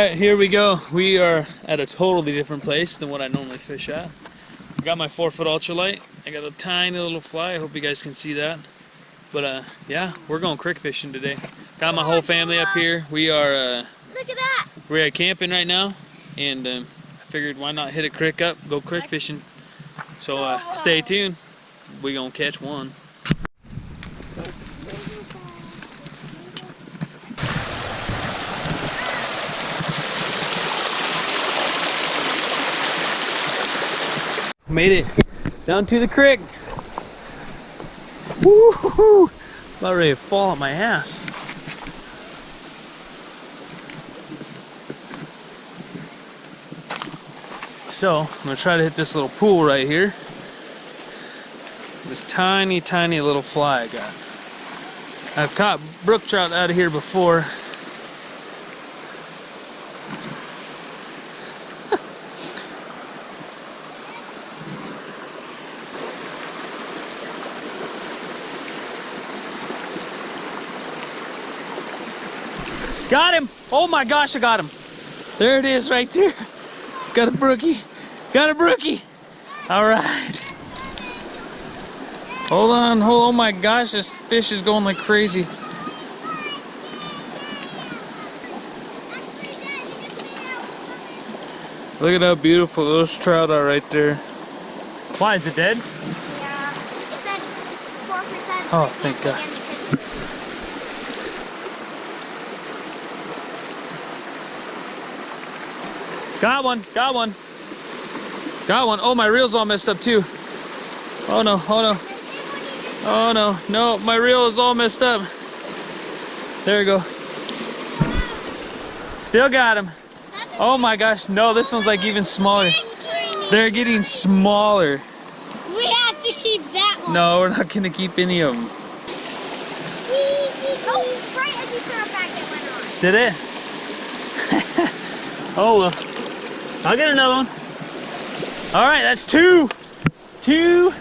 Alright, here we go. We are at a totally different place than what I normally fish at. I got my 4-foot ultralight. I got a tiny little fly. I hope you guys can see that. But yeah, we're going creek fishing today. Got my whole family up here. We are look at that. We're camping right now, and I figured why not hit a creek up, go creek fishing. So stay tuned. We gonna catch one. Made it down to the creek. Woo-hoo-hoo! About ready to fall on my ass. So I'm gonna try to hit this little pool right here. This tiny, tiny little fly I got. I've caught brook trout out of here before. Got him! Oh my gosh, I got him! There it is right there. Got a brookie. Got a brookie! Alright. Hold on, oh my gosh, this fish is going like crazy. Look at how beautiful those trout are right there. Why, is it dead? Yeah, it said 4%. Oh, thank God. Got one, got one. Got one. Oh, my reel's all messed up too. Oh no, oh no. Oh no, no, my reel is all messed up. There we go. Still got him. Oh my gosh, no, this one's like even smaller. They're getting smaller. We have to keep that one. No, we're not gonna keep any of them. Oh, right as you threw it back, it went on. Did it? Oh well. I'll get another one. All right, that's two. Two.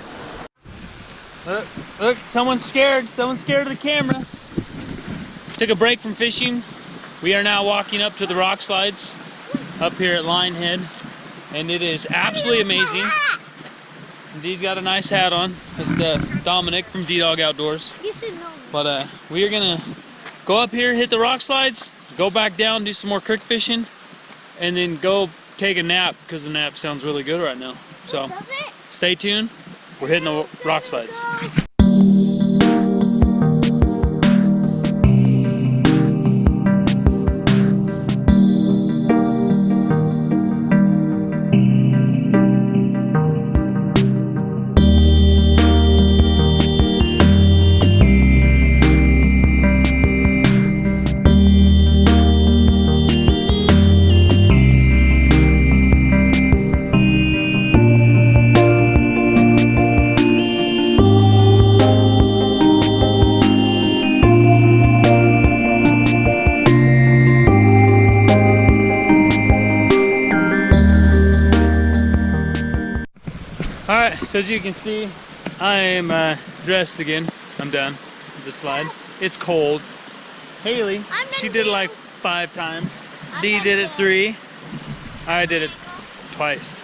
Look, look, someone's scared. Someone's scared of the camera. Took a break from fishing. We are now walking up to the rock slides up here at Line Head. And it is absolutely amazing. And Dee's got a nice hat on. It's Dominic from D-Dog Outdoors. You should know. But we are gonna go up here, hit the rock slides, go back down, do some more creek fishing, and then go take a nap, because the nap sounds really good right now. So stay tuned. We're hitting the rock slides. Alright, so as you can see, I am dressed again. I'm done with the slide. It's cold. Haley, she did it like 5 times. Dee did it 3. I did it twice.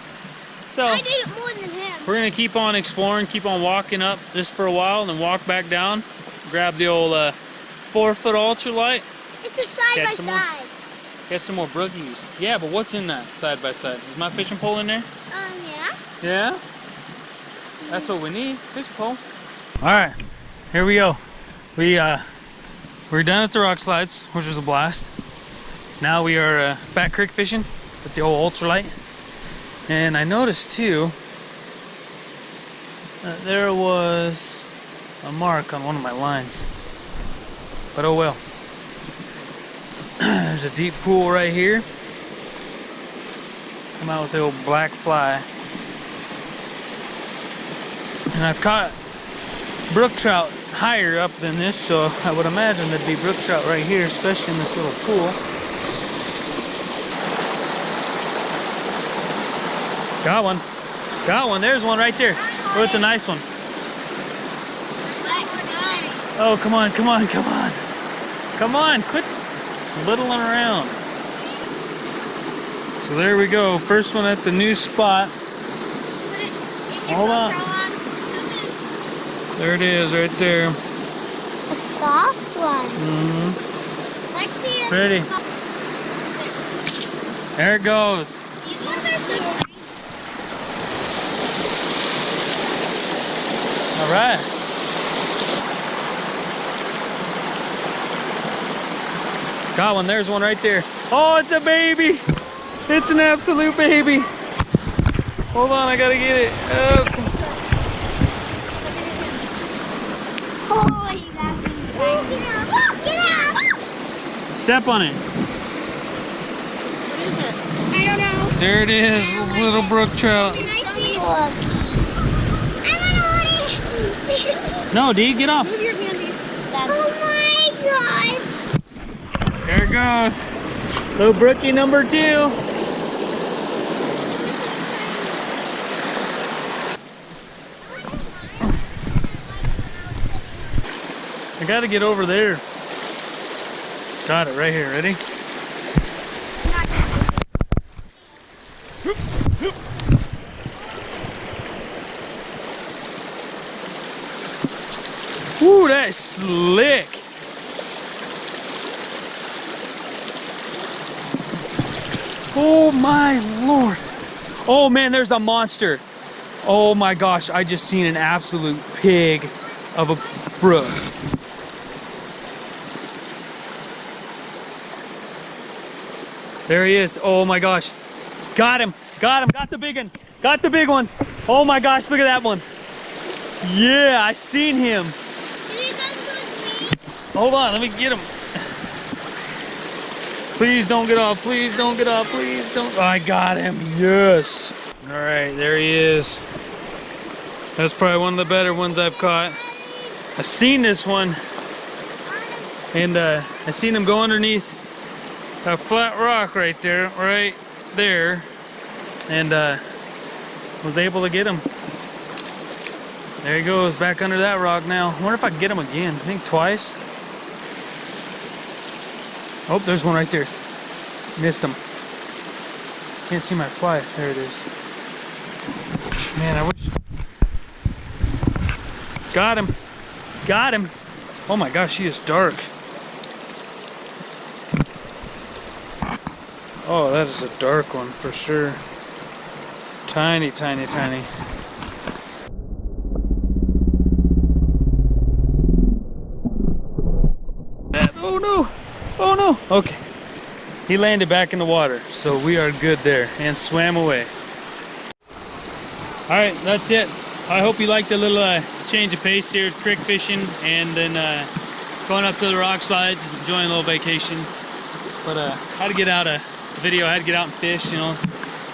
So I did it more than him. we're gonna keep on exploring, keep on walking up just for a while, and then walk back down. Grab the old 4-foot ultralight. It's a side by side. Get some more brookies. Yeah, but what's in that side by side? Is my fishing pole in there? Yeah. Yeah? That's what we need, fish pole. All right, here we go. We're done at the rock slides, which was a blast. Now we are back creek fishing with the old ultralight. And I noticed too, that there was a mark on one of my lines. But oh well. There's a deep pool right here. Come out with the old black fly. And I've caught brook trout higher up than this, so I would imagine there'd be brook trout right here, especially in this little pool. Got one. Got one. There's one right there. Oh, it's a nice one. Oh, come on, come on, come on. Come on, quit flittling around. So there we go. First one at the new spot. Hold on. There it is, right there. A soft one. Mm-hmm. Lexi. Ready. There it goes. These ones are so tiny. All right. Got one. There's one right there. Oh, it's a baby. It's an absolute baby. Hold on, I gotta get it. Oh. Oh, you got these. Get out! Step on it. What is it? I don't know. There it is, little brook trout. No, Dee, get off. Move your hand, Dee. Oh my gosh. There it goes. Little brookie number 2. I gotta get over there. Got it right here. Ready? Ooh, that's slick. Oh my Lord. Oh man, there's a monster. Oh my gosh, I just seen an absolute pig of a brook. There he is. Oh my gosh. Got him. Got him. Got the big one. Got the big one. Oh my gosh, look at that one. Yeah, I seen him. Hold on, let me get him. Please don't get off. Please don't get off. Please don't. I got him. Yes. All right, there he is. That's probably one of the better ones I've caught. I seen this one, and I seen him go underneath a flat rock right there, and was able to get him. There he goes, back under that rock now. I wonder if I can get him again. I think twice. Oh, there's one right there. Missed him. Can't see my fly. There it is. Man, I wish. Got him. Got him. Oh my gosh, he is dark. Oh, that is a dark one for sure. Tiny, tiny, tiny. Oh no! Oh no! Okay. He landed back in the water, so we are good there and swam away. All right, that's it. I hope you liked the little change of pace here, creek fishing, and then going up to the rock slides, enjoying a little vacation. But I had to get out a video. I had to get out and fish, you know.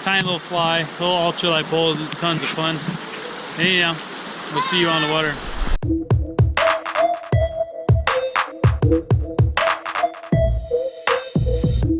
Tiny little fly, little ultralight pole, tons of fun. Anyhow, we'll see you on the water.